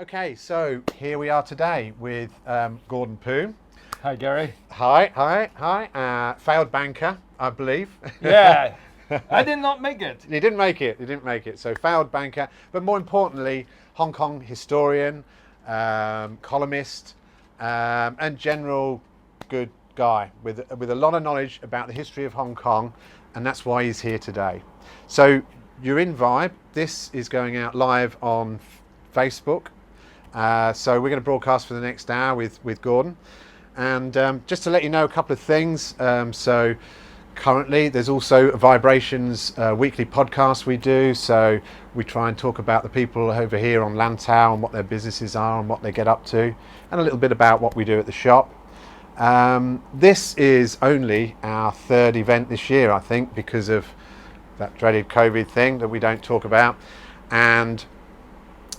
Okay, so here we are today with Gordon Poon. Hi, Gary. Hi. Failed banker, I believe. Yeah, I did not make it. He didn't make it. He didn't make it. So failed banker, but more importantly, Hong Kong historian, columnist, and general good guy with a lot of knowledge about the history of Hong Kong, and that's why he's here today. So you're in Vibe. This is going out live on Facebook. So we're going to broadcast for the next hour with Gordon. And just to let you know a couple of things. So currently there's also a Vibrations weekly podcast we do. So we try and talk about the people over here on Lantau and what their businesses are and what they get up to, and a little bit about what we do at the shop. This is only our third event this year, I think, because of that dreaded COVID thing that we don't talk about. And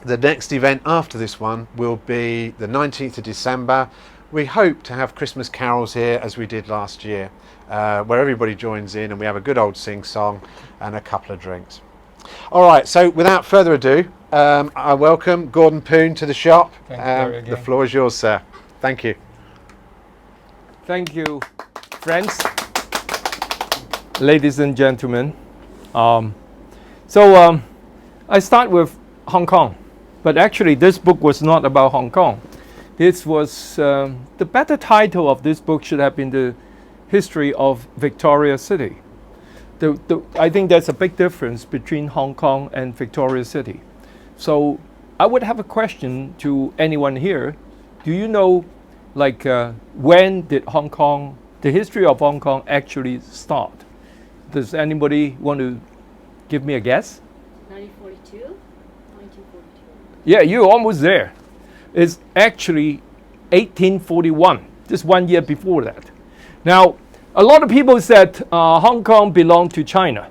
the next event after this one will be the 19th of December. We hope to have Christmas carols here as we did last year, where everybody joins in and we have a good old sing-song and a couple of drinks. All right, so without further ado, I welcome Gordon Poon to the shop. The floor is yours, sir. Thank you. Thank you, friends, ladies and gentlemen. I start with Hong Kong. But actually, this book was not about Hong Kong. This was, the better title of this book should have been The History of Victoria City. I think there's a big difference between Hong Kong and Victoria City. So I would have a question to anyone here. Do you know, when did Hong Kong, the history of Hong Kong actually start? Does anybody want to give me a guess? 1942? Yeah, you're almost there. It's actually 1841, just 1 year before that. Now, a lot of people said Hong Kong belonged to China.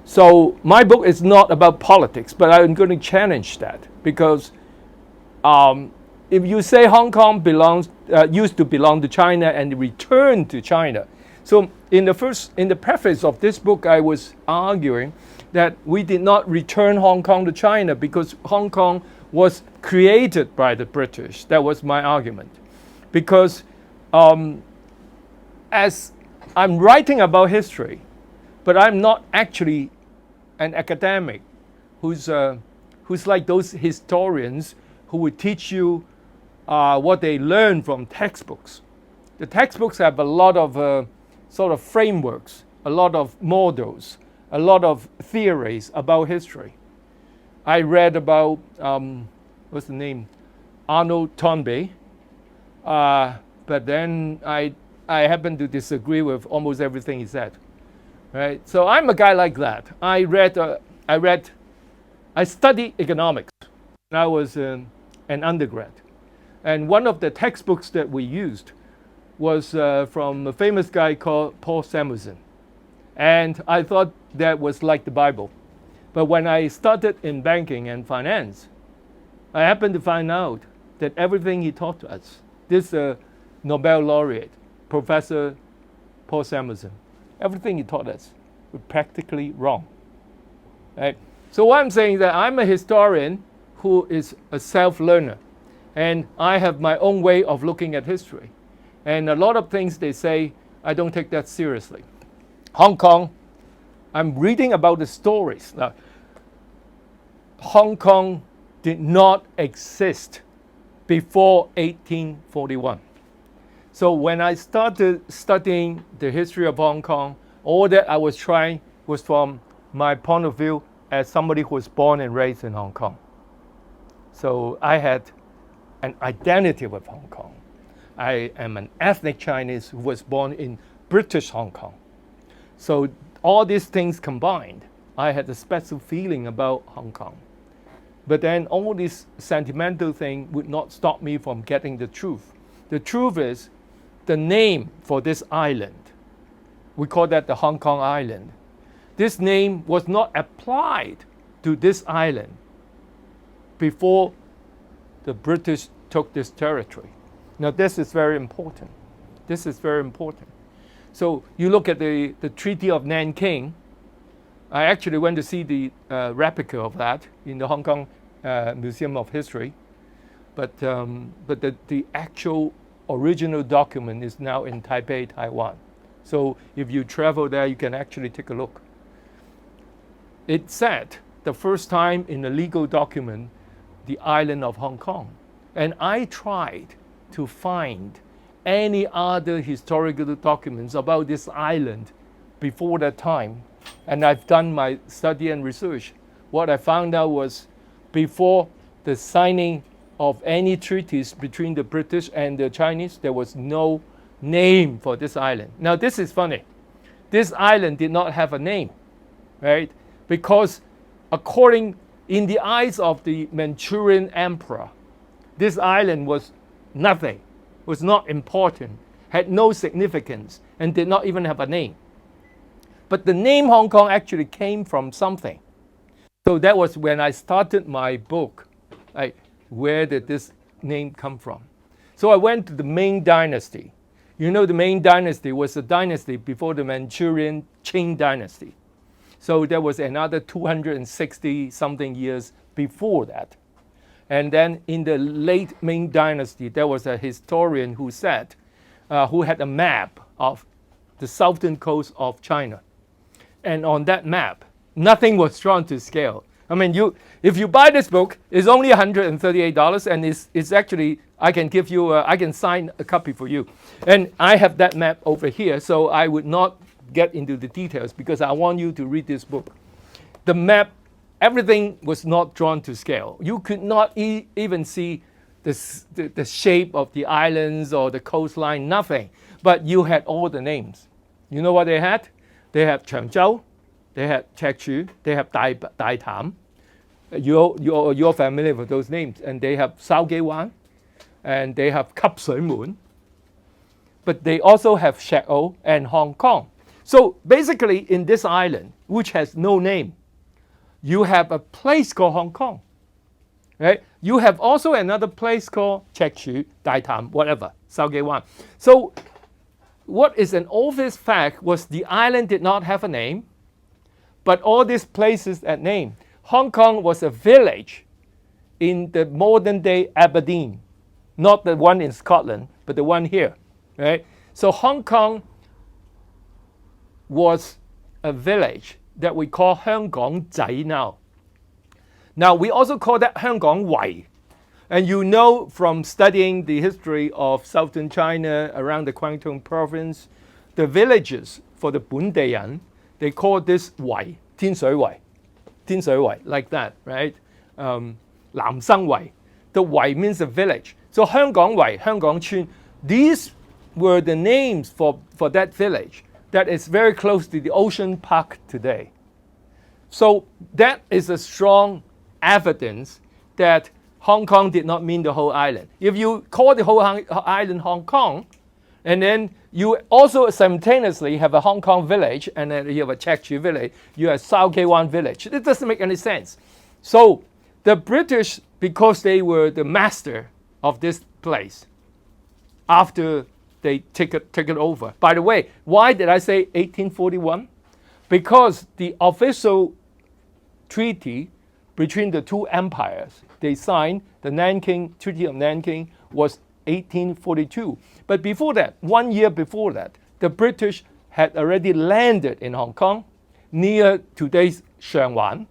So my book is not about politics, but I'm going to challenge that because if you say Hong Kong used to belong to China and returned to China. So in the preface of this book, I was arguing that we did not return Hong Kong to China because Hong Kong was created by the British. That was my argument. Because as I'm writing about history, but I'm not actually an academic who's like those historians who would teach you what they learn from textbooks. The textbooks have a lot of sort of frameworks, a lot of models, a lot of theories about history. I read about, what's the name? Arnold Toynbee. But then I happen to disagree with almost everything he said. Right? So I'm a guy like that. I studied economics when I was an undergrad. And one of the textbooks that we used was from a famous guy called Paul Samuelson. And I thought that was like the Bible. But when I started in banking and finance, I happened to find out that everything he taught us, this Nobel laureate, Professor Paul Samuelson, everything he taught us was practically wrong. Right? So what I'm saying is that I'm a historian who is a self-learner. And I have my own way of looking at history. And a lot of things they say, I don't take that seriously. Hong Kong, I'm reading about the stories. Now, Hong Kong did not exist before 1841. So when I started studying the history of Hong Kong, all that I was trying was from my point of view as somebody who was born and raised in Hong Kong. So I had an identity with Hong Kong. I am an ethnic Chinese who was born in British Hong Kong. So all these things combined, I had a special feeling about Hong Kong. But then all this sentimental thing would not stop me from getting the truth. The truth is the name for this island. We call that the Hong Kong Island. This name was not applied to this island before the British took this territory. Now this is very important. This is very important. So you look at the Treaty of Nanking. I actually went to see the replica of that in the Hong Kong Museum of History. but the actual original document is now in Taipei, Taiwan. So if you travel there, you can actually take a look. It said the first time in a legal document, the island of Hong Kong. And I tried to find any other historical documents about this island before that time. And I've done my study and research. What I found out was before the signing of any treaties between the British and the Chinese, there was no name for this island. Now this is funny. This island did not have a name, right? Because according, in the eyes of the Manchurian emperor, this island was nothing, was not important, had no significance, and did not even have a name. But the name Hong Kong actually came from something. So that was when I started my book. Like, where did this name come from? So I went to the Ming Dynasty. You know, the Ming Dynasty was a dynasty before the Manchurian Qing Dynasty. So there was another 260 something years before that. And then in the late Ming Dynasty, there was a historian who said, who had a map of the southern coast of China. And on that map, nothing was drawn to scale. I mean, if you buy this book, it's only $138, and it's actually, I can give you, I can sign a copy for you. And I have that map over here, so I would not get into the details because I want you to read this book. The map, everything was not drawn to scale. You could not even see the shape of the islands or the coastline, nothing. But you had all the names. You know what they had? They have Changzhou, they had Chekchu, they have Dai Tam. You're familiar with those names. And they have Sao Wan, and they have Kap Sui Mun. But they also have Shek-O and Hong Kong. So basically, in this island, which has no name, you have a place called Hong Kong, right? You have also another place called Chekchu, Dai Tam, whatever, Sao Wan. So what is an obvious fact was the island did not have a name, but all these places had name. Hong Kong was a village in the modern day Aberdeen, not the one in Scotland, but the one here, right? So Hong Kong was a village that we call香港仔now. Now, we also call that 香港圍. And you know from studying the history of southern China around the Guangdong province, the villages for the 本地人, they call this 圍, 天水圍, like that, right? 南生圍. The 圍means a village. So 香港圍, 香港村, these were the names for that village that is very close to the ocean park today. So that is a strong evidence that Hong Kong did not mean the whole island. If you call the whole island Hong Kong, and then you also simultaneously have a Hong Kong village, and then you have a Chekchu village, you have Sao Wan village. It doesn't make any sense. So the British, because they were the master of this place, after they take it over. By the way, why did I say 1841? Because the official treaty between the two empires, they signed the Treaty of Nanking was 1842. But before that, 1 year before that, the British had already landed in Hong Kong near today's Shanghai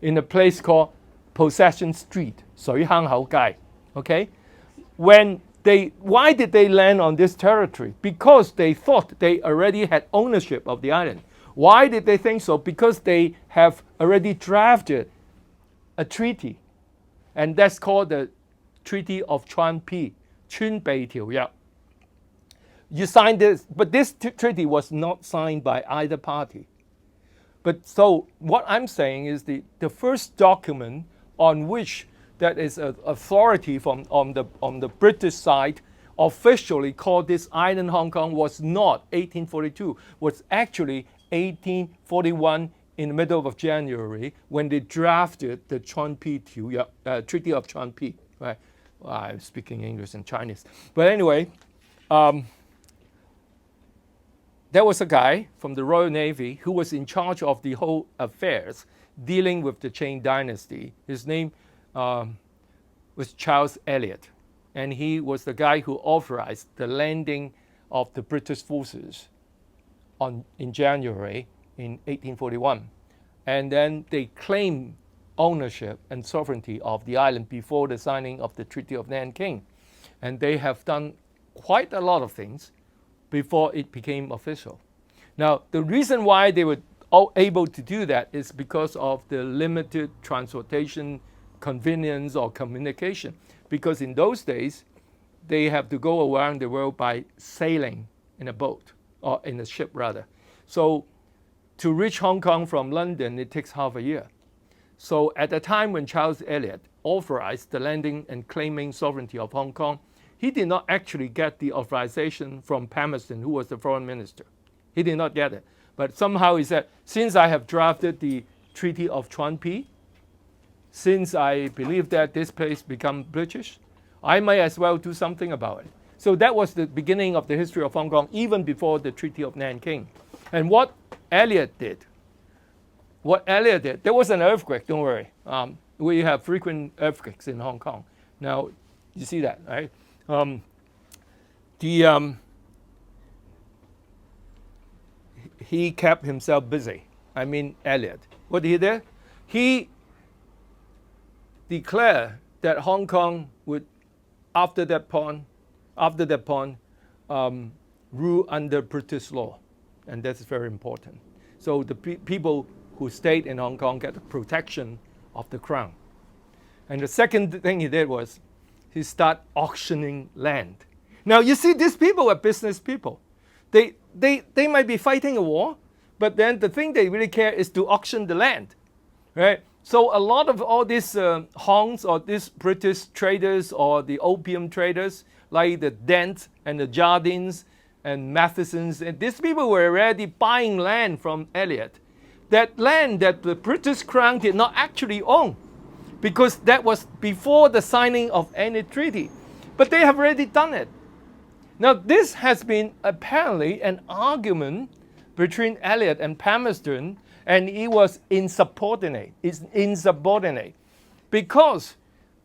in a place called Possession Street, 水坑口街. Okay? Why did they land on this territory? Because they thought they already had ownership of the island. Why did they think so? Because they have already drafted a treaty, and that's called the Treaty of Chuan Pi, 川備條約. You signed this, but this treaty was not signed by either party. But so what I'm saying is the first document on which that is an authority on the British side officially called this island Hong Kong was not 1842, was actually 1841 in the middle of January when they drafted the Treaty of Chuan Pi. Right? Well, I'm speaking English and Chinese. But anyway, there was a guy from the Royal Navy who was in charge of the whole affairs dealing with the Qing dynasty. His name was Charles Elliot. And he was the guy who authorized the landing of the British forces in January in 1841. And then they claimed ownership and sovereignty of the island before the signing of the Treaty of Nanking. And they have done quite a lot of things before it became official. Now, the reason why they were able to do that is because of the limited transportation convenience or communication. Because in those days, they have to go around the world by sailing in a boat, or in a ship rather. So to reach Hong Kong from London, it takes half a year. So at the time when Charles Elliot authorized the landing and claiming sovereignty of Hong Kong, he did not actually get the authorization from Palmerston, who was the foreign minister. He did not get it. But somehow he said, since I have drafted the Treaty of Chuan Pi, since I believe that this place become British, I may as well do something about it. So that was the beginning of the history of Hong Kong, even before the Treaty of Nanking. And what Elliot did, there was an earthquake, don't worry. We have frequent earthquakes in Hong Kong. Now, you see that, right? He kept himself busy. I mean, Elliot. What did he do? He declared that Hong Kong would, after that point, rule under British law, and that's very important. So the people who stayed in Hong Kong get the protection of the crown. And the second thing he did was he started auctioning land. Now you see, these people are business people. They might be fighting a war, but then the thing they really care is to auction the land, right? So a lot of all these Hongs or these British traders or the opium traders, like the Dent and the Jardines and Mathesons, and these people were already buying land from Elliot. That land that the British Crown did not actually own, because that was before the signing of any treaty. But they have already done it. Now, this has been apparently an argument between Elliot and Palmerston, and it was insubordinate. It's insubordinate. Because,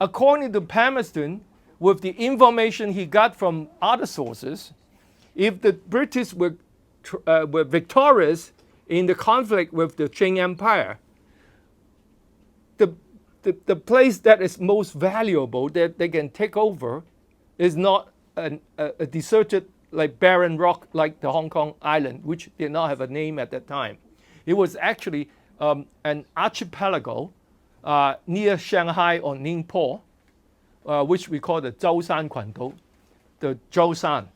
according to Palmerston, with the information he got from other sources, if the British were victorious in the conflict with the Qing Empire, the place that is most valuable that they can take over is not a deserted, like barren rock like the Hong Kong island, which did not have a name at that time. It was actually an archipelago near Shanghai or Ningpo, which we call the Zhoushan Quantou, the Zhoushan.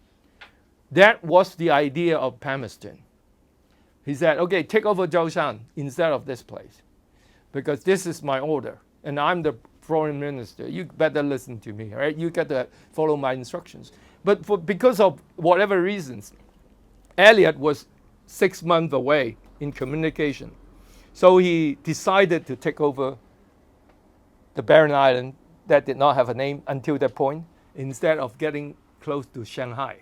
That was the idea of Palmerston. He said, okay, take over Zhoushan instead of this place, because this is my order, and I'm the foreign minister. You better listen to me, right? You got to follow my instructions. But because of whatever reasons, Elliot was 6 months away in communication. So he decided to take over the barren island that did not have a name until that point, instead of getting close to Shanghai.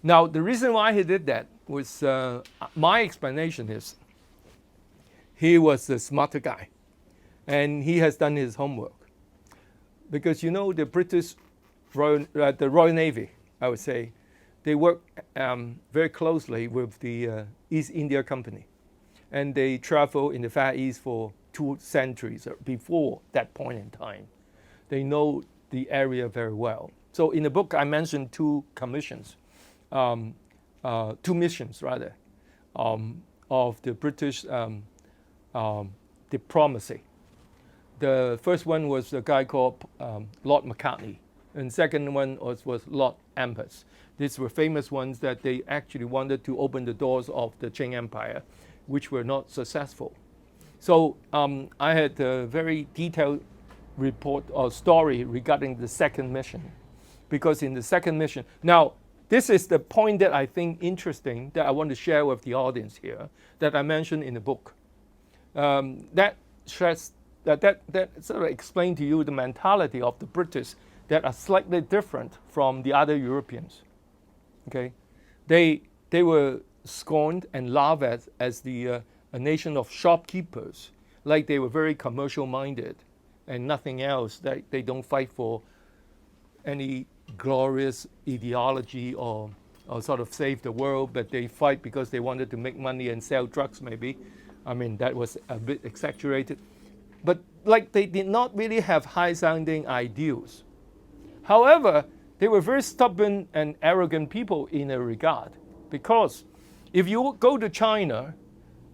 Now, the reason why he did that was, my explanation is, he was a smarter guy, and he has done his homework. Because you know, the British, the Royal Navy, I would say, they work very closely with the East India Company. And they travel in the Far East for 2 centuries before that point in time. They know the area very well. So in the book, I mentioned 2 commissions, 2 missions rather, of the British diplomacy. The first one was a guy called Lord Macartney, and second one was Lord Amherst. These were famous ones that they actually wanted to open the doors of the Qing Empire, which were not successful. So I had a very detailed report or story regarding the second mission, because in the second mission, now this is the point that I think interesting that I want to share with the audience here, that I mentioned in the book. That sort of explain to you the mentality of the British that are slightly different from the other Europeans. Okay, they were scorned and laughed at as a nation of shopkeepers, like they were very commercial minded. and nothing else. They don't fight for any glorious ideology or sort of save the world, but they fight because they wanted to make money and sell drugs maybe. I mean, that was a bit exaggerated. But like they did not really have high-sounding ideals. However, they were very stubborn and arrogant people in a regard. Because if you go to China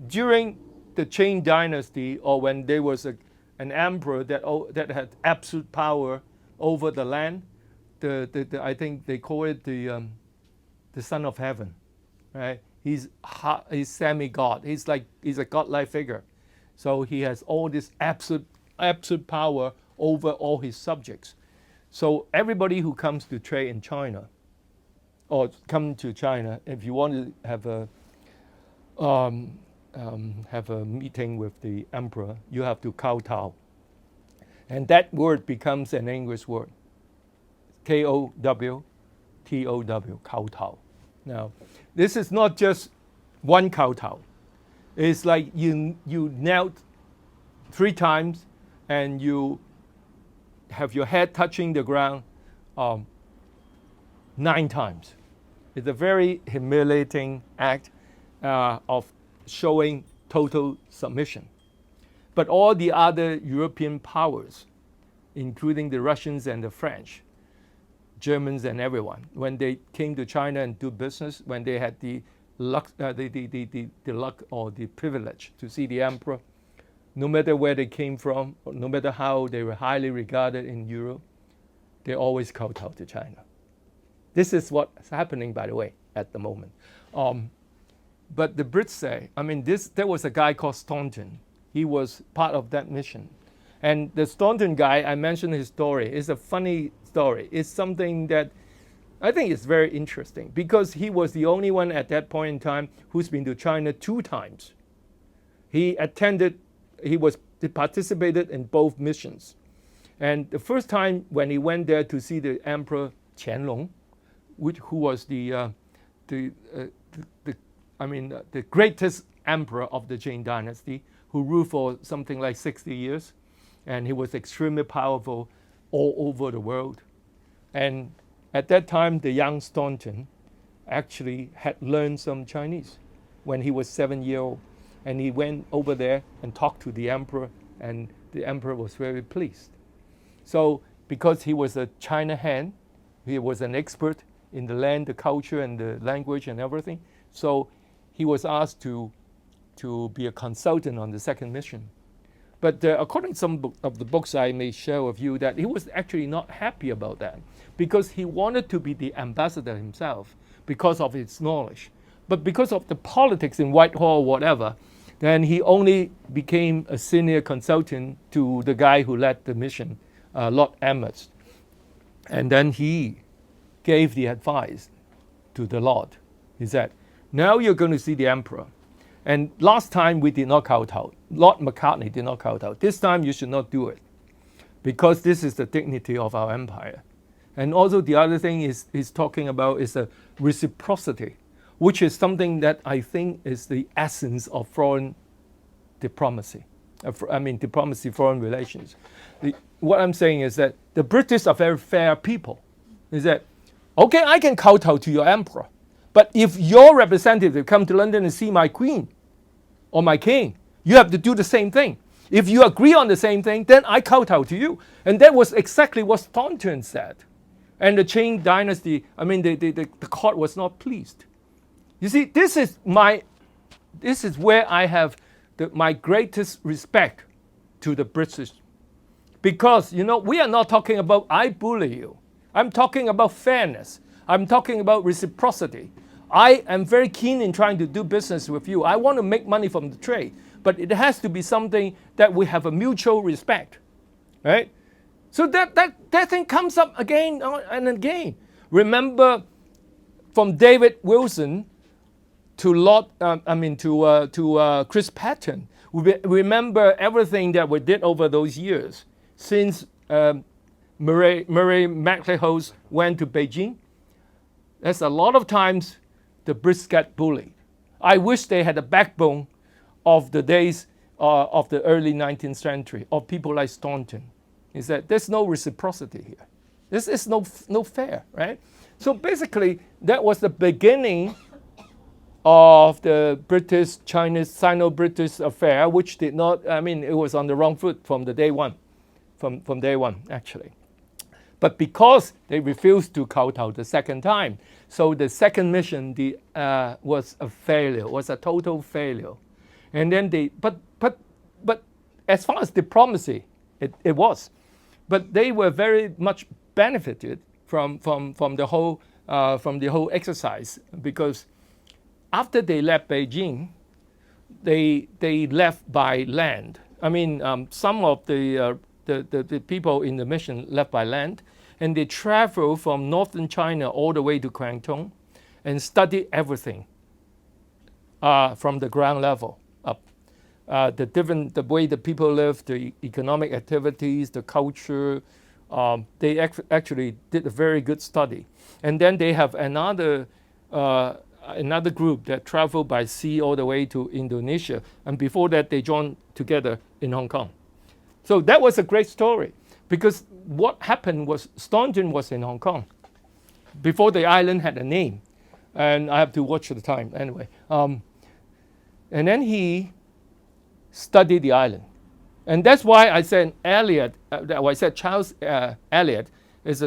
during the Qing dynasty, or when there was an emperor that had absolute power over the land, I think they call it the son of heaven, right? He's semi-god. He's a godlike figure. So he has all this absolute power over all his subjects. So everybody who comes to trade in China, or come to China, if you want to have a meeting with the emperor, you have to kowtow. And that word becomes an English word. Kowtow, kowtow. Now, this is not just one kowtow. It's like you knelt 3 times and you have your head touching the ground 9 times. It's a very humiliating act of showing total submission. But all the other European powers, including the Russians and the French, Germans and everyone, when they came to China and do business, when they had the luck or the privilege to see the emperor, no matter where they came from, or no matter how they were highly regarded in Europe, they always kowtow to China. This is what's happening, by the way, at the moment. But the Brits say, I mean, there was a guy called Staunton. He was part of that mission. And the Staunton guy, I mentioned his story. It's a funny story. It's something that I think is very interesting because he was the only one at that point in time who's been to China 2 times. He participated in both missions. And the first time when he went there to see the Emperor Qianlong, who was the greatest emperor of the Qing dynasty, who ruled for something like 60 years, and he was extremely powerful all over the world. And at that time, the young Staunton actually had learned some Chinese when he was 7 years old. And he went over there and talked to the emperor, and the emperor was very pleased. So because he was a China hand, he was an expert in the land, the culture, and the language and everything. So he was asked to be a consultant on the second mission. But according to some of the books I may share with you, that he was actually not happy about that because he wanted to be the ambassador himself because of his knowledge. But because of the politics in Whitehall or whatever, then he only became a senior consultant to the guy who led the mission, Lord Emmett. And then he gave the advice to the Lord. He said, now you're going to see the emperor. And last time we did not kowtow. Lord McCartney did not kowtow. This time you should not do it because this is the dignity of our empire. And also the other thing he's talking about is a reciprocity, which is something that I think is the essence of foreign diplomacy. Diplomacy, foreign relations. What I'm saying is that the British are very fair people. Is that, okay, I can kowtow to your emperor, but if your representative come to London and see my queen or my king, you have to do the same thing. If you agree on the same thing, then I kowtow to you. And that was exactly what Staunton said. And the Qing dynasty, the court was not pleased. You see, this is where I have my greatest respect to the British. Because, we are not talking about I bully you. I'm talking about fairness. I'm talking about reciprocity. I am very keen in trying to do business with you. I want to make money from the trade. But it has to be something that we have a mutual respect. Right? So that thing comes up again and again. Remember, from David Wilson to Chris Patton, we remember everything that we did over those years since Murray MacLehose went to Beijing. There's a lot of times the Brits get bullied. I wish they had a backbone of the days of the early 19th century, of people like Staunton. He said, there's no reciprocity here. This is no fair, right? So basically, that was the beginning of the British-Chinese Sino-British affair, which did not, I mean, it was on the wrong foot from the day one, from day one, actually. But because they refused to kowtow the second time, so the second mission was a failure, was a total failure. And then but as far as diplomacy, it was. But they were very much benefited from the whole exercise, because after they left Beijing, they left by land. I mean, some of the people in the mission left by land, and they traveled from northern China all the way to Guangdong and studied everything from the ground level up. The way the people live, the economic activities, the culture. They actually did a very good study. And then they have another group that traveled by sea all the way to Indonesia. And before that, they joined together in Hong Kong. So that was a great story, because what happened was Staunton was in Hong Kong before the island had a name. And I have to watch the time anyway. And then he studied the island. And that's why I said Charles Eliot was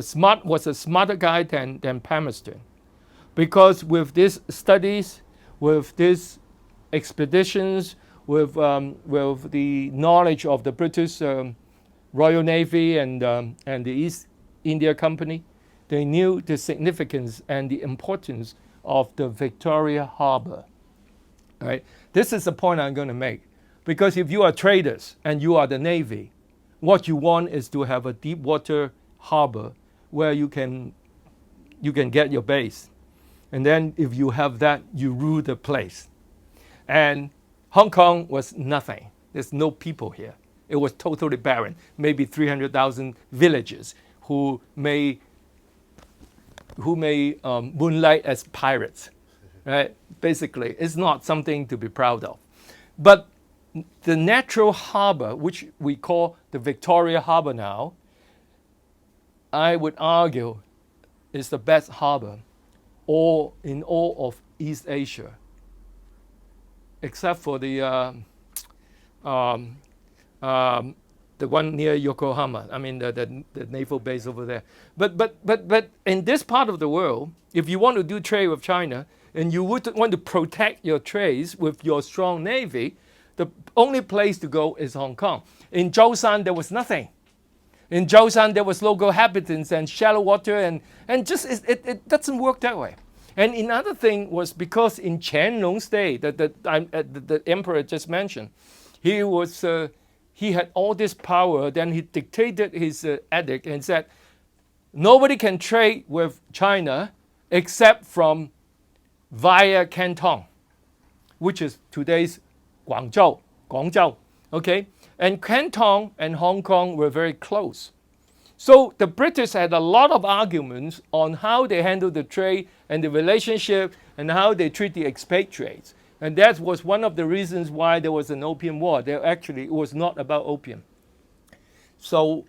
a smarter guy than Palmerston. Because with these studies, with these expeditions, with the knowledge of the British Royal Navy and the East India Company, they knew the significance and the importance of the Victoria Harbour. Right? This is the point I'm going to make. Because if you are traders and you are the Navy, what you want is to have a deep water harbor where you can get your base. And then if you have that, you rule the place. And Hong Kong was nothing. There's no people here. It was totally barren. Maybe 300,000 villagers who may moonlight as pirates. Right? Basically, it's not something to be proud of. But the natural harbor, which we call the Victoria Harbour now, I would argue is the best harbor in all of East Asia, except for the one near Yokohama. I mean the naval base over there. But in this part of the world, if you want to do trade with China and you would want to protect your trades with your strong navy, the only place to go is Hong Kong. In Zhoushan, there was nothing. In Zhoushan, there was local inhabitants and shallow water, and just it doesn't work that way. And another thing was because in Qianlong's day, the emperor just mentioned, he had all this power. Then he dictated his edict and said, nobody can trade with China except from via Canton, which is today's Guangzhou, okay? And Canton and Hong Kong were very close. So the British had a lot of arguments on how they handle the trade and the relationship and how they treat the expatriates. And that was one of the reasons why there was an Opium War. It was not about opium. So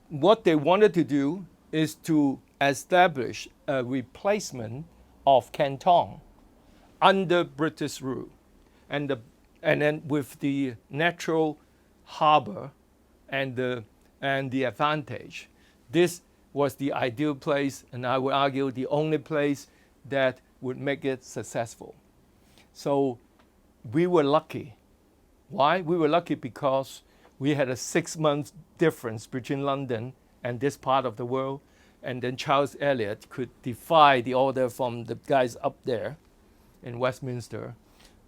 what they wanted to do is to establish a replacement of Canton under British rule. And then with the natural harbor and the advantage, this was the ideal place, and I would argue the only place that would make it successful. So we were lucky. Why? We were lucky because we had a 6-month difference between London and this part of the world, and then Charles Eliot could defy the order from the guys up there in Westminster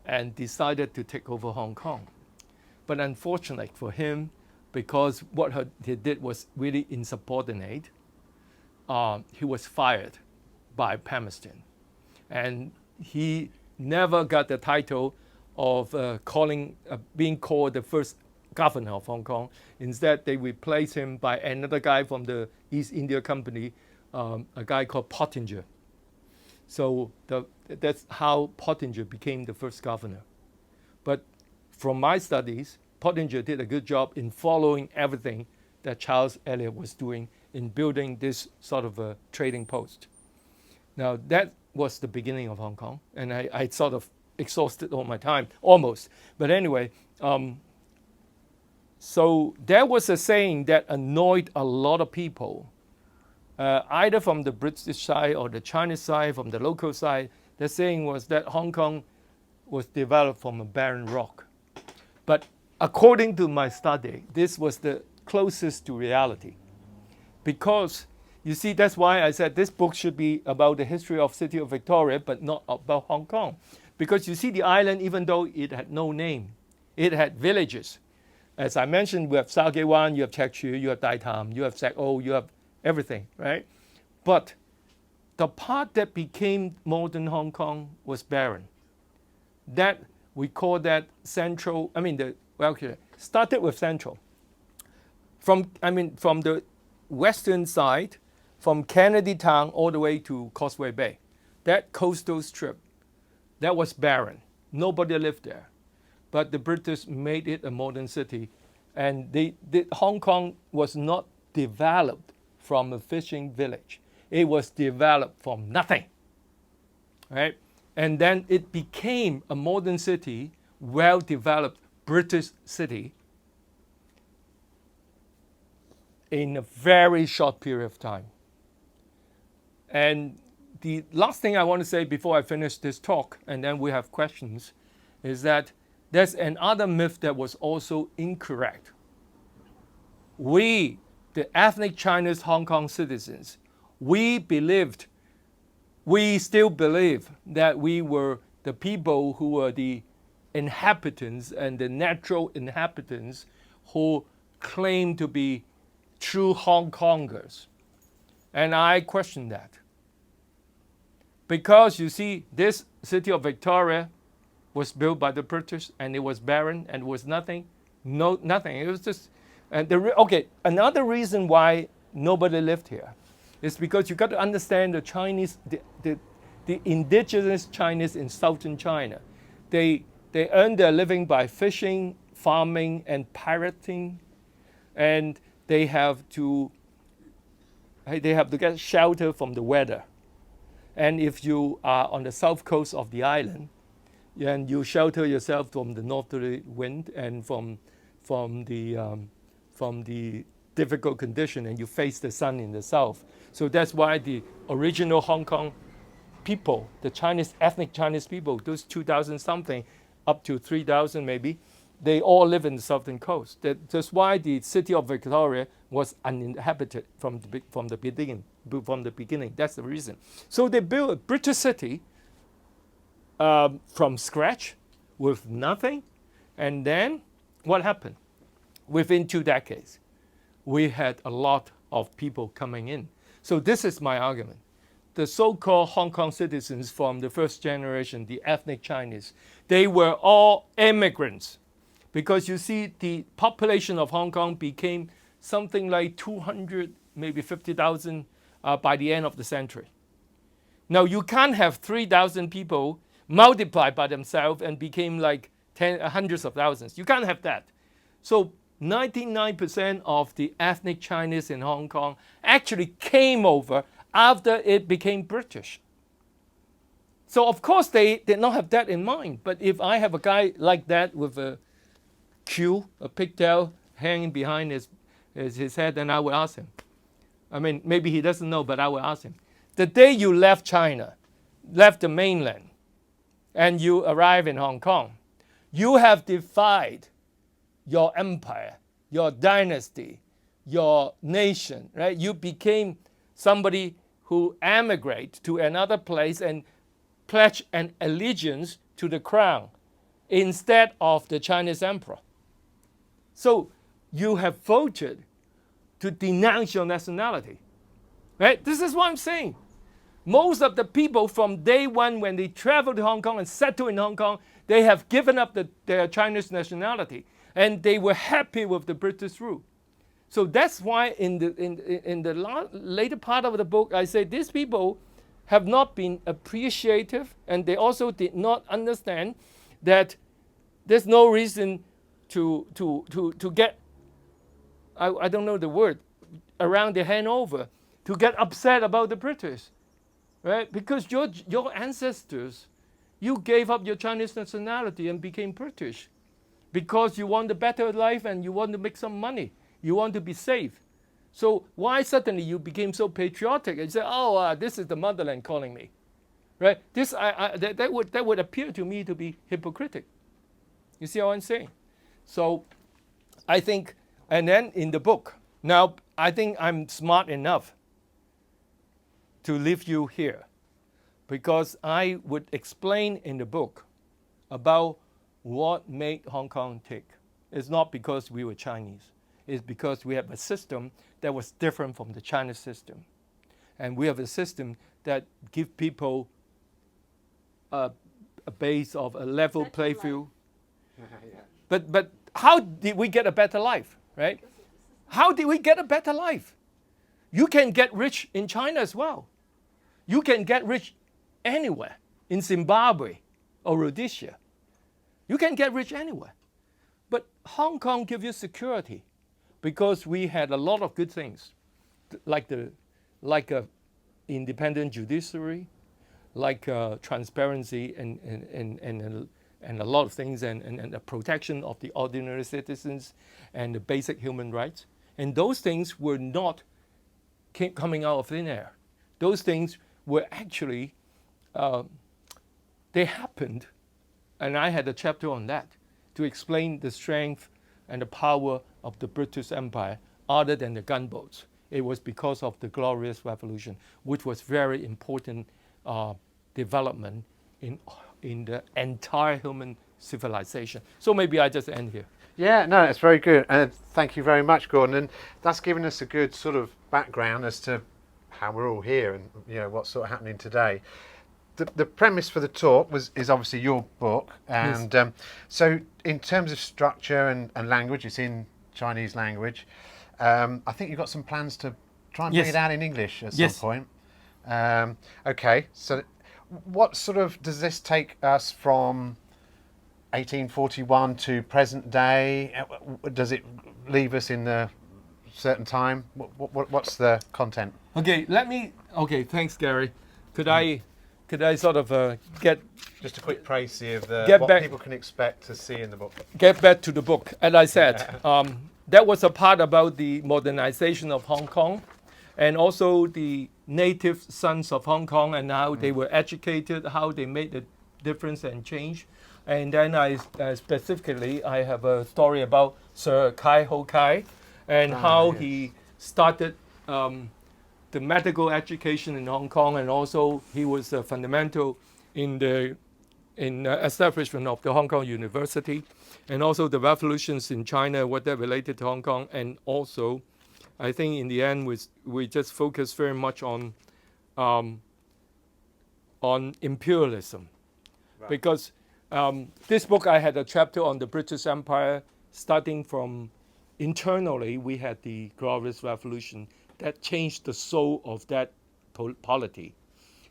and decided to take over Hong Kong. But unfortunately for him, because what he did was really insubordinate, he was fired by Palmerston. And he never got the title of being called the first governor of Hong Kong. Instead, they replaced him by another guy from the East India Company, a guy called Pottinger. So that's how Pottinger became the first governor. But from my studies, Pottinger did a good job in following everything that Charles Elliot was doing in building this sort of a trading post. Now, that was the beginning of Hong Kong, and I sort of exhausted all my time, almost. But anyway, so there was a saying that annoyed a lot of people, either from the British side or the Chinese side, from the local side. The saying was that Hong Kong was developed from a barren rock. But according to my study, this was the closest to reality. Because, you see, that's why I said this book should be about the history of city of Victoria, but not about Hong Kong. Because you see the island, even though it had no name, it had villages. As I mentioned, we have Sagewan, you have Chekchu, you have Dai Tam, you have Sek O, you have everything, right? But the part that became modern Hong Kong was barren. That, we call that central, started with central. From the western side, from Kennedy Town all the way to Causeway Bay, that coastal strip, that was barren. Nobody lived there. But the British made it a modern city. And Hong Kong was not developed from a fishing village. It was developed from nothing, right? And then it became a modern city, well-developed British city in a very short period of time. And the last thing I want to say before I finish this talk, and then we have questions, is that there's another myth that was also incorrect. We, the ethnic Chinese Hong Kong citizens, we still believe that we were the people who were the inhabitants and the natural inhabitants who claim to be true Hong Kongers. And I question that. Because you see, this city of Victoria was built by the British, and it was barren, and it was nothing. Nothing. It was just, another reason why nobody lived here is because you got to understand the Chinese, the indigenous Chinese in southern China. They earn their living by fishing, farming, and pirating, and they have to get shelter from the weather. And if you are on the south coast of the island, and you shelter yourself from the northerly wind and from the difficult condition, and you face the sun in the south. So that's why the original Hong Kong people, the Chinese, ethnic Chinese people, those 2,000 something, up to 3,000 maybe, they all live in the southern coast. That's why the city of Victoria was uninhabited from the beginning. That's the reason. So they built a British city from scratch with nothing. And then what happened? Within 2 decades, we had a lot of people coming in. So this is my argument. The so-called Hong Kong citizens from the first generation, the ethnic Chinese, they were all immigrants. Because you see, the population of Hong Kong became something like 200, maybe 50,000 by the end of the century. Now, you can't have 3,000 people multiplied by themselves and became like hundreds of thousands. You can't have that. So 99% of the ethnic Chinese in Hong Kong actually came over after it became British. So of course they did not have that in mind. But if I have a guy like that with a queue, a pigtail hanging behind his head, then I will ask him. I mean, maybe he doesn't know, but I will ask him. The day you left China, left the mainland, and you arrive in Hong Kong, you have defied your empire, your dynasty, your nation, right? You became somebody who emigrated to another place and pledged an allegiance to the crown instead of the Chinese emperor. So you have voted to denounce your nationality, right? This is what I'm saying. Most of the people from day one, when they traveled to Hong Kong and settled in Hong Kong, they have given up their Chinese nationality, and they were happy with the British rule. So that's why in the later part of the book, I say these people have not been appreciative, and they also did not understand that there's no reason to get, I don't know the word, around the handover, to get upset about the British, right? Because your ancestors, you gave up your Chinese nationality and became British because you want a better life and you want to make some money. You want to be safe. So why suddenly you became so patriotic and say, oh, this is the motherland calling me, right? That would appear to me to be hypocritical. You see what I'm saying? So I think, and then in the book, now I think I'm smart enough to leave you here because I would explain in the book about what made Hong Kong tick. It's not because we were Chinese. It's because we have a system that was different from the Chinese system. And we have a system that gives people a base of a level play field. Yeah. But how did we get a better life, right? How did we get a better life? You can get rich in China as well. You can get rich anywhere, in Zimbabwe or Rhodesia. You can get rich anywhere. But Hong Kong gives you security because we had a lot of good things, like a independent judiciary, like transparency and a lot of things, and the protection of the ordinary citizens and the basic human rights. And those things were not coming out of thin air. Those things were actually, they happened, and I had a chapter on that to explain the strength and the power of the British Empire other than the gunboats. It was because of the Glorious Revolution, which was very important development in the entire human civilization. So maybe I just end here. Yeah, no, it's very good. And thank you very much, Gordon. And that's given us a good sort of background as to how we're all here and what's sort of happening today. The premise for the talk is obviously your book. And Yes. So in terms of structure and language, it's in Chinese language. I think you've got some plans to try and bring Yes. it out in English at Yes. some point. Okay, so what sort of does this take us from 1841 to present day? Does it leave us in a certain time? What's the content? Okay, thanks, Gary. Could I sort of get Just a quick précis of Get what back- people can expect to see in the book. back to the book? As I said, that was a part about the modernization of Hong Kong and also the native sons of Hong Kong and how they were educated, how they made the difference and change. And then I specifically, I have a story about Sir Kai Ho Kai and how yes. he started the medical education in Hong Kong, and also he was fundamental in the establishment of the Hong Kong University, and also the revolutions in China, what that related to Hong Kong, and also I think in the end we just focused very much on imperialism, because this book I had a chapter on the British Empire, starting from internally we had the Glorious Revolution that changed the soul of that polity.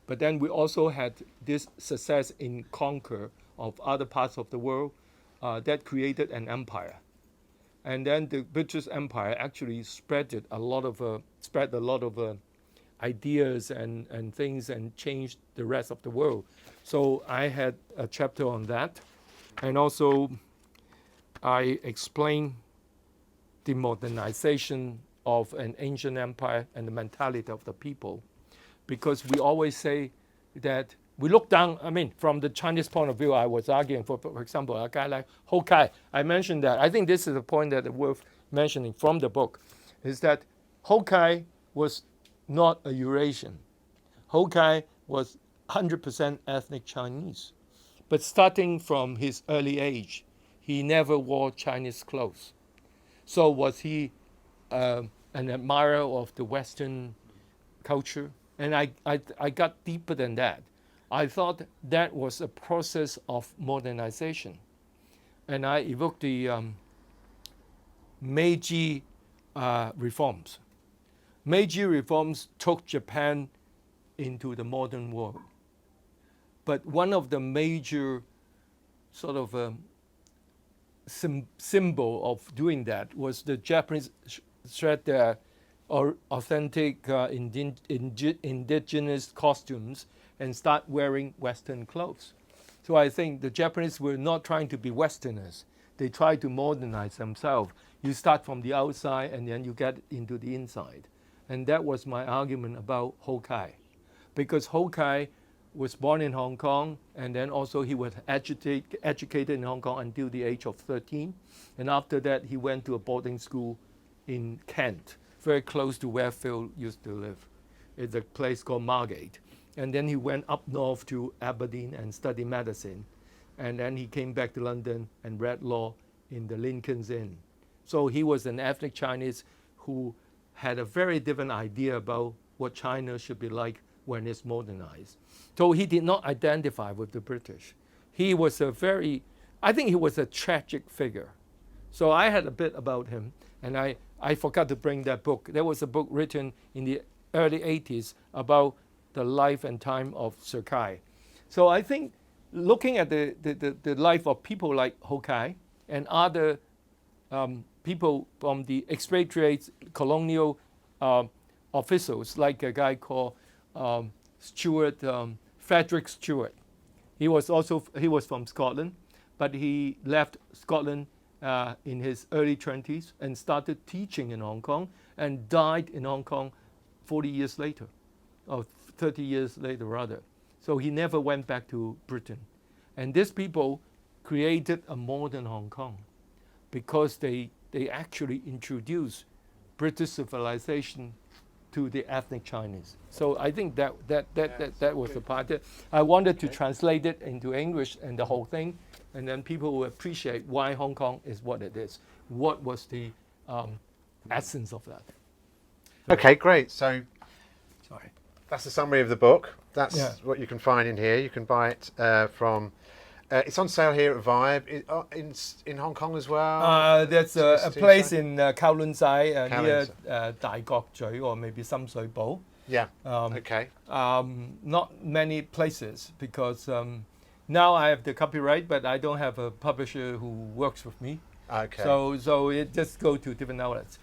But then we also had this success in conquer of other parts of the world that created an empire. And then the British Empire actually spread a lot of ideas and things and changed the rest of the world. So I had a chapter on that. And also I explained the modernization of an ancient empire and the mentality of the people. Because we always say that we look down, from the Chinese point of view, I was arguing, for example, a guy like Ho Kai. I mentioned that. I think this is a point that is worth mentioning from the book, is that Ho Kai was not a Eurasian. Ho Kai was 100% ethnic Chinese. But starting from his early age, he never wore Chinese clothes. So was he an admirer of the Western culture? And I got deeper than that. I thought that was a process of modernization. And I evoked the Meiji reforms. Meiji reforms took Japan into the modern world. But one of the major sort of symbol of doing that was the Japanese shed their authentic indigenous costumes and start wearing Western clothes. So I think the Japanese were not trying to be Westerners. They tried to modernize themselves. You start from the outside and then you get into the inside. And that was my argument about Hokai. Because Hokai was born in Hong Kong, and then also he was educated in Hong Kong until the age of 13. And after that, he went to a boarding school in Kent, very close to where Phil used to live. It's a place called Margate. And then he went up north to Aberdeen and studied medicine. And then he came back to London and read law in the Lincoln's Inn. So he was an ethnic Chinese who had a very different idea about what China should be like when it's modernized. So he did not identify with the British. He was I think he was a tragic figure. So I had a bit about him, and I forgot to bring that book. There was a book written in the early 80s about the life and time of Sir Kai. So I think looking at the life of people like Hokai and other people from the expatriates, colonial officials, like a guy called Frederick Stewart. He was from Scotland, but he left Scotland in his early 20s and started teaching in Hong Kong and died in Hong Kong 40 years later, or 30 years later rather. So he never went back to Britain. And these people created a modern Hong Kong because they actually introduced British civilization to the ethnic Chinese. So I think that was the part that I wanted to translate it into English and the whole thing, and then people will appreciate why Hong Kong is what it is. What was the essence of that? Okay, great. So Sorry. that's a summary of the book. That's what you can find in here. You can buy it from. It's on sale here at Vibe in Hong Kong as well. There's a place in Kowloon Sai near Dai Kok Zui or maybe Sam Sui Bo. Yeah. Okay. Not many places because now I have the copyright, but I don't have a publisher who works with me. Okay. So it just go to different outlets.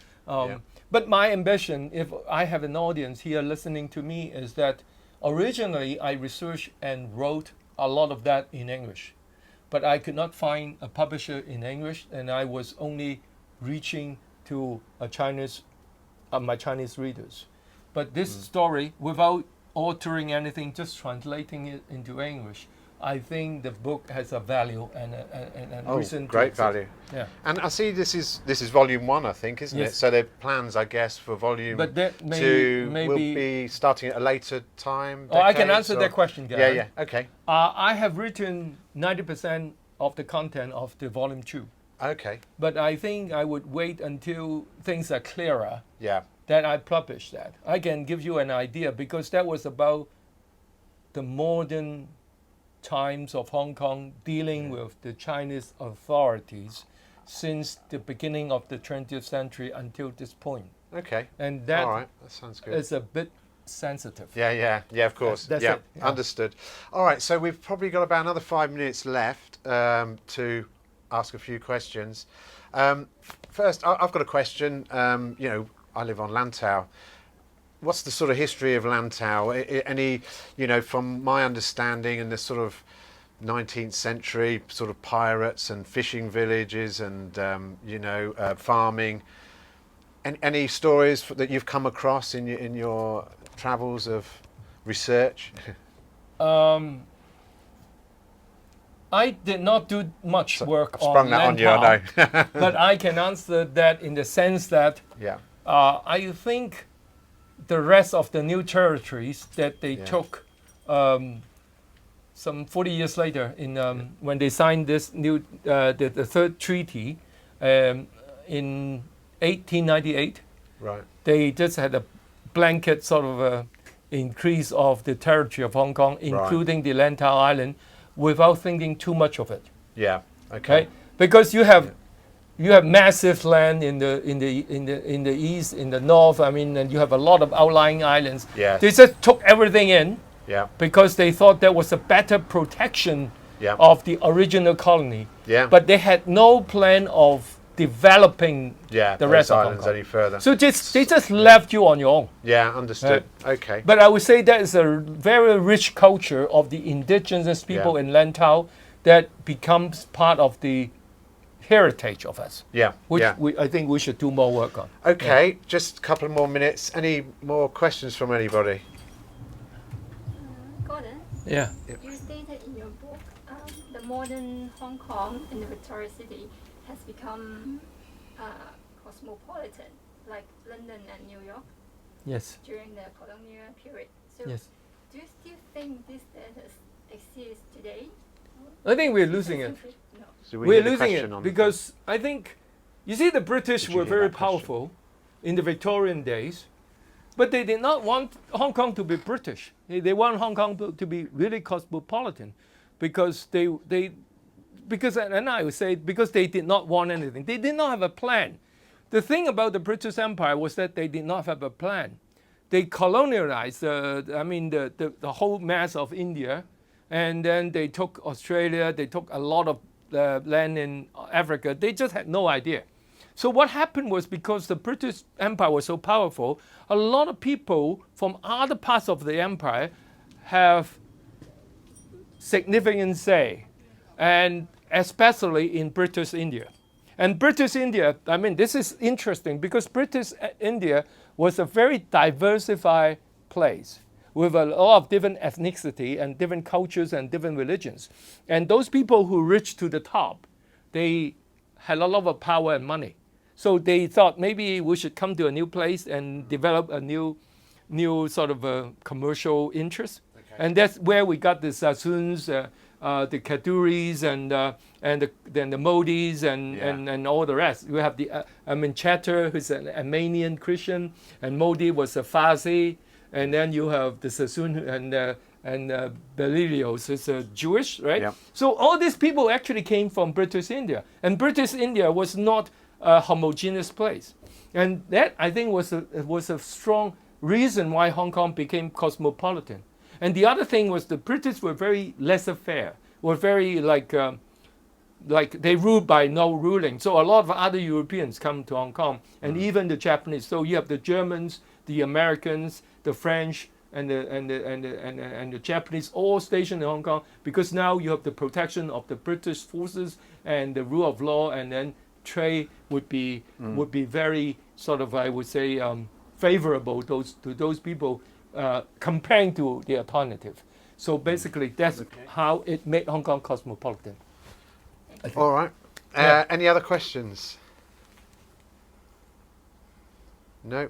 But my ambition, if I have an audience here listening to me, is that originally I researched and wrote a lot of that in English. But I could not find a publisher in English, and I was only reaching to my Chinese readers. But this story, without altering anything, just translating it into English, I think the book has a value and a reason. Great value. Yeah. And I see this is volume 1, I think, isn't it? So there are plans, I guess, for volume 2 will be starting at a later time. I can answer that question, Gary. Yeah. Okay. I have written 90% of the content of the volume 2. Okay. But I think I would wait until things are clearer. Yeah. That I publish that. I can give you an idea because that was about the modern times of Hong Kong dealing with the Chinese authorities since the beginning of the 20th century until this point. Okay. And that, all right. That sounds good. Is a bit sensitive. Yeah, of course. That's yeah, it. Yeah. Understood. All right, so we've probably got about another 5 minutes left to ask a few questions. First, I've got a question. I live on Lantau. What's the sort of history of Lantau? Any, from my understanding, in the sort of 19th century, sort of pirates and fishing villages and, farming. Any stories that you've come across in your travels of research? I did not do much work on sprung that on you, I know. But I can answer that in the sense that I think the rest of the new territories that they took some 40 years later when they signed this new the third treaty in 1898. Right. They just had a blanket sort of increase of the territory of Hong Kong, including the Lantau Island, without thinking too much of it. Yeah. Okay. Because you have massive land in the east, in the north. I mean, and you have a lot of outlying islands. Yeah. They just took everything in. Yeah. Because they thought that was a better protection Yeah. of the original colony. Yeah. But they had no plan of developing Yeah, the those rest of Hong islands Kong. any further. So they just left you on your own. Yeah, understood. Okay. But I would say that is a very rich culture of the indigenous people Yeah. in Lantau that becomes part of the heritage of us, Yeah. which Yeah. I think we should do more work on. Okay, just a couple more minutes. Any more questions from anybody? Gordon, Yeah. you stated in your book the modern Hong Kong and the Victoria City has become cosmopolitan, like London and New York Yes. during the colonial period. So, Yes. do you still think this status exists today? I think we're losing it. No. So We're need a losing question it on because I think, you see, the British Did you were hear very that question? powerful in the Victorian days, but they did not want Hong Kong to be British. They want Hong Kong to be really cosmopolitan, because and I would say because they did not want anything. They did not have a plan. The thing about the British Empire was that they did not have a plan. They colonialized the whole mass of India, and then they took Australia. They took a lot of land in Africa. They just had no idea. So what happened was, because the British Empire was so powerful, a lot of people from other parts of the empire have significant say, and especially in British India. And British India, I mean, this is interesting because British India was a very diversified place with a lot of different ethnicity and different cultures and different religions. And those people who reached to the top, they had a lot of power and money. So they thought maybe we should come to a new place and develop a new sort of a commercial interest. Okay. And that's where we got the Sassoons, the Kaduris, and then the Modis, and all the rest. We have the Chatter, who's an Armenian Christian, and Modi was a Farsi, and then you have the Sassoon and Berlioz is Jewish, right? Yep. So all these people actually came from British India, and British India was not a homogeneous place, and that I think was a strong reason why Hong Kong became cosmopolitan. And the other thing was the British were very laissez-faire, were very like they ruled by no ruling. So a lot of other Europeans come to Hong Kong, and even the Japanese. So you have the Germans, the Americans, the French, and the Japanese all stationed in Hong Kong, because now you have the protection of the British forces and the rule of law, and then trade would be very sort of, I would say, favorable to those people comparing to the alternative. So basically, that's how it made Hong Kong cosmopolitan. All right. Any other questions? No.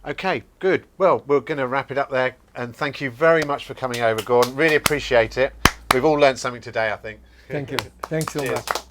Okay, good. Well, we're going to wrap it up there, and thank you very much for coming over, Gordon. Really appreciate it. We've all learned something today, I think. Thank you. Thanks so Cheers. much.